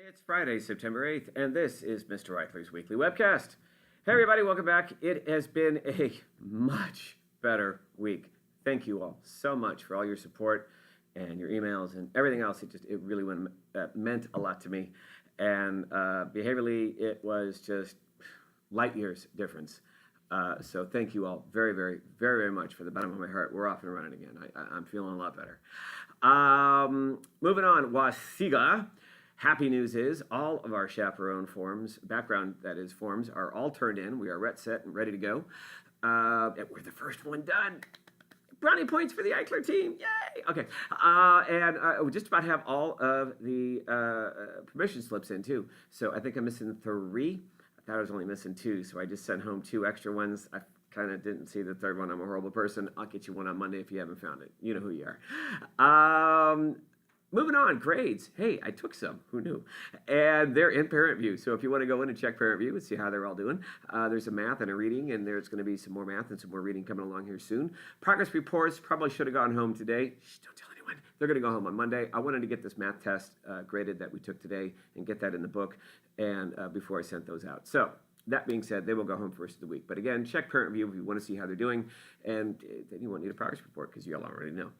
It's Friday, September 8th, and this is Mr. Eichler's Weekly Webcast. Hey, everybody, welcome back. It has been a much better week. Thank you all so much for all your support and your emails and everything else. It really meant a lot to me. And behaviorally, it was just light years difference. So thank you all very, very, very, very much. For the bottom of my heart, we're off and running again. I'm feeling a lot better. Moving on, Wahsega. Happy news is all of our chaperone forms, forms, are all turned in. We are set and ready to go. We're the first one done. Brownie points for the Eichler team. Yay! Okay. We just about have all of the permission slips in, too. So I think I'm missing 3. I thought I was only missing 2, so I just sent home 2 extra ones. I kind of didn't see the third one. I'm a horrible person. I'll get you one on Monday if you haven't found it. You know who you are. Moving on, grades. Hey, I took some. Who knew? And they're in Parent View. So if you want to go in and check Parent View and see how they're all doing, there's a math and a reading, and there's going to be some more math and some more reading coming along here soon. Progress reports probably should have gone home today. Shh, don't tell anyone. They're going to go home on Monday. I wanted to get this math test graded that we took today and get that in the book and before I sent those out. So that being said, they will go home first of the week. But again, check Parent View if you want to see how they're doing. And then you won't need a progress report because you all already know.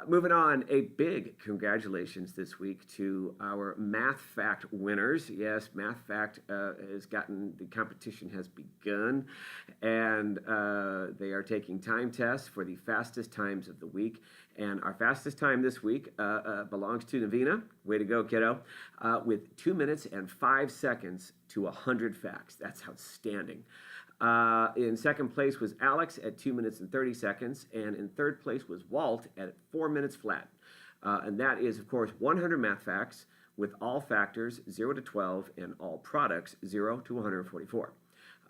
Moving on, a big congratulations this week to our Math Fact winners. Yes, Math Fact the competition has begun. And they are taking time tests for the fastest times of the week. And our fastest time this week belongs to Navina. Way to go, kiddo. With 2 minutes and 5 seconds to 100 facts. That's outstanding. In second place was Alex at 2 minutes and 30 seconds. And in third place was Walt at 4 minutes flat. And that is, of course, 100 math facts with all factors 0 to 12 and all products 0 to 144.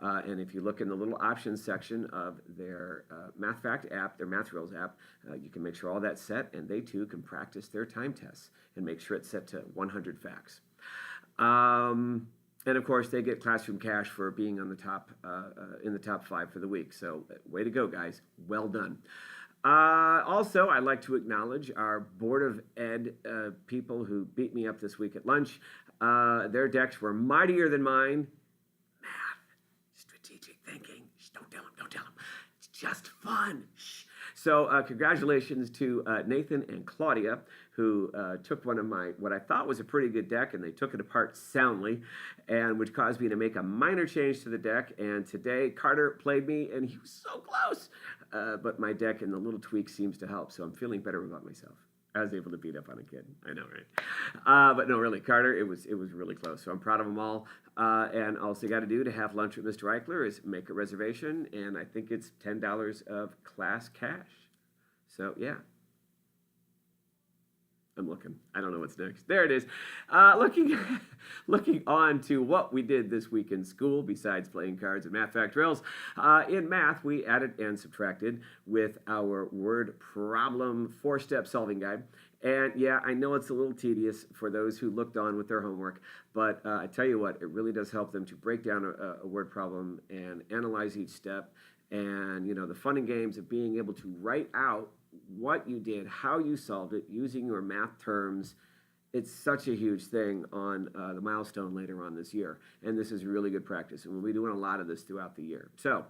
And if you look in the little options section of their Math Fact app, their Math Reels app, you can make sure all that's set, and they too can practice their time tests and make sure it's set to 100 facts. And of course, they get classroom cash for being on the top in the top 5 for the week. So way to go, guys! Well done. Also, I'd like to acknowledge our Board of Ed people who beat me up this week at lunch. Their decks were mightier than mine. Strategic thinking. Shh, don't tell them. It's just fun. Shh. So congratulations to Nathan and Claudia, who took one of what I thought was a pretty good deck, and they took it apart soundly, and which caused me to make a minor change to the deck. And today, Carter played me, and he was so close. But my deck and the little tweak seems to help, so I'm feeling better about myself. I was able to beat up on a kid. I know, right? But no, really, Carter, it was really close. So I'm proud of them all. And all you got to do to have lunch with Mr. Eichler is make a reservation, and I think it's $10 of class cash. So yeah. I'm looking. I don't know what's next. There it is. Looking on to what we did this week in school besides playing cards and Math Fact drills. In math, we added and subtracted with our word problem 4-step solving guide. And yeah, I know it's a little tedious for those who looked on with their homework, but I tell you what, it really does help them to break down a word problem and analyze each step. And, the fun and games of being able to write out what you did, how you solved it, using your math terms. It's such a huge thing on the milestone later on this year. And this is really good practice. And we'll be doing a lot of this throughout the year. So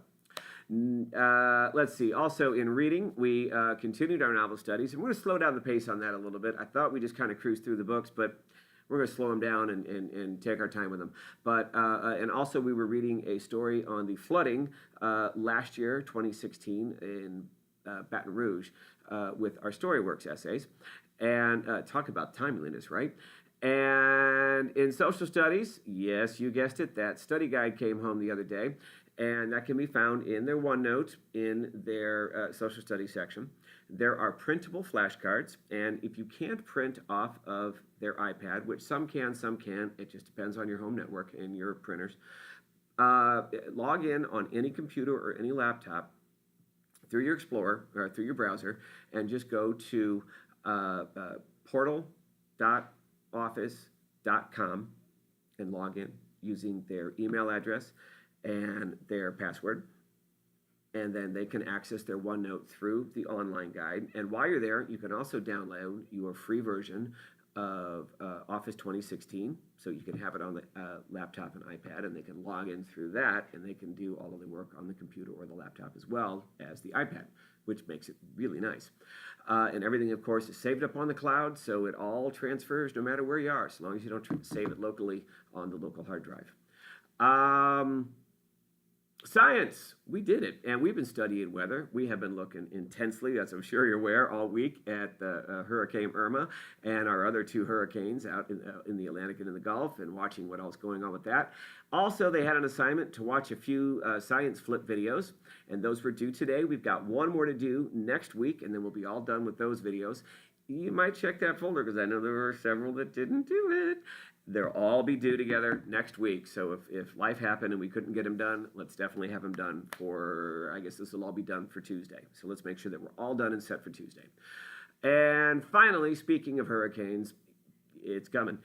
let's see. Also in reading, we continued our novel studies. And we're going to slow down the pace on that a little bit. I thought we just kind of cruised through the books, but we're going to slow them down and take our time with them. But and also we were reading a story on the flooding last year, 2016, in Baton Rouge with our StoryWorks essays. And talk about timeliness, right? And in social studies, yes, you guessed it, that study guide came home the other day. And that can be found in their OneNote in their social studies section. There are printable flashcards, and if you can't print off of their iPad, which some can, some can't, it just depends on your home network and your printers, log in on any computer or any laptop through your Explorer or through your browser, and just go to portal.office.com and log in using their email address and their password. And then they can access their OneNote through the online guide. And while you're there, you can also download your free version of Office 2016, so you can have it on the laptop and iPad, and they can log in through that, and they can do all of the work on the computer or the laptop as well as the iPad, which makes it really nice. And everything, of course, is saved up on the cloud, so it all transfers no matter where you are, as long as you don't save it locally on the local hard drive. Science, we did it, and we've been studying weather. We have been looking intensely, as I'm sure you're aware, all week at Hurricane Irma and our other two hurricanes out in the Atlantic and in the Gulf, and watching what else is going on with that. Also, they had an assignment to watch a few science flip videos, and those were due today. We've got one more to do next week, and then we'll be all done with those videos. You might check that folder, because I know there were several that didn't do it. They'll all be due together next week. So if life happened and we couldn't get them done, let's definitely have them done for, I guess this will all be done for Tuesday. So let's make sure that we're all done and set for Tuesday. And finally, speaking of hurricanes, it's coming.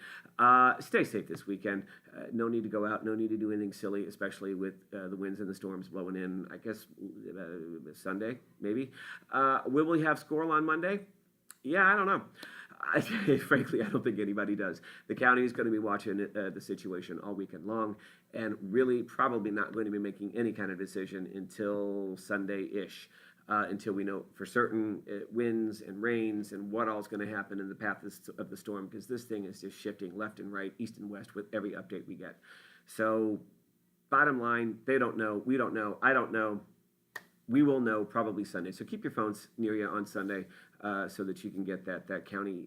Stay safe this weekend. No need to go out. No need to do anything silly, especially with the winds and the storms blowing in, I guess, Sunday, maybe. Will we have squirrel on Monday? Yeah, I don't know. Frankly, I don't think anybody does. The county is going to be watching the situation all weekend long, and really probably not going to be making any kind of decision until Sunday-ish, until we know for certain winds and rains and what all is going to happen in the path of the storm, because this thing is just shifting left and right, east and west with every update we get. So bottom line, they don't know, we don't know, I don't know. We will know probably Sunday. So keep your phones near you on Sunday so that you can get that county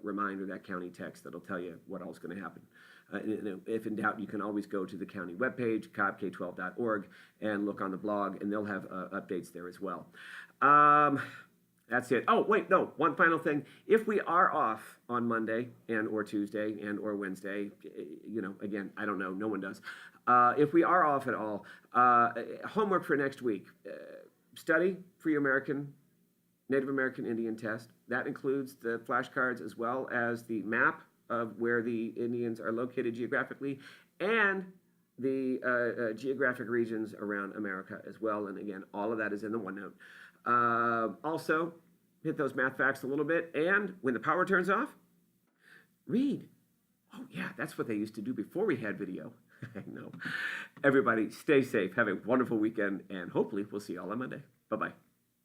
reminder, that county text that'll tell you what all is going to happen. And if in doubt, you can always go to the county webpage, cobbk12.org, and look on the blog, and they'll have updates there as well. That's it. Oh, wait, no, one final thing. If we are off on Monday and or Tuesday and or Wednesday, again, I don't know, no one does. If we are off at all, homework for next week. Study for your Native American Indian test. That includes the flashcards as well as the map of where the Indians are located geographically and the geographic regions around America as well. And again, all of that is in the OneNote. Also, hit those math facts a little bit. And when the power turns off, read. Oh, yeah, that's what they used to do before we had video. I know. Everybody, stay safe. Have a wonderful weekend, and hopefully we'll see you all on Monday. Bye-bye.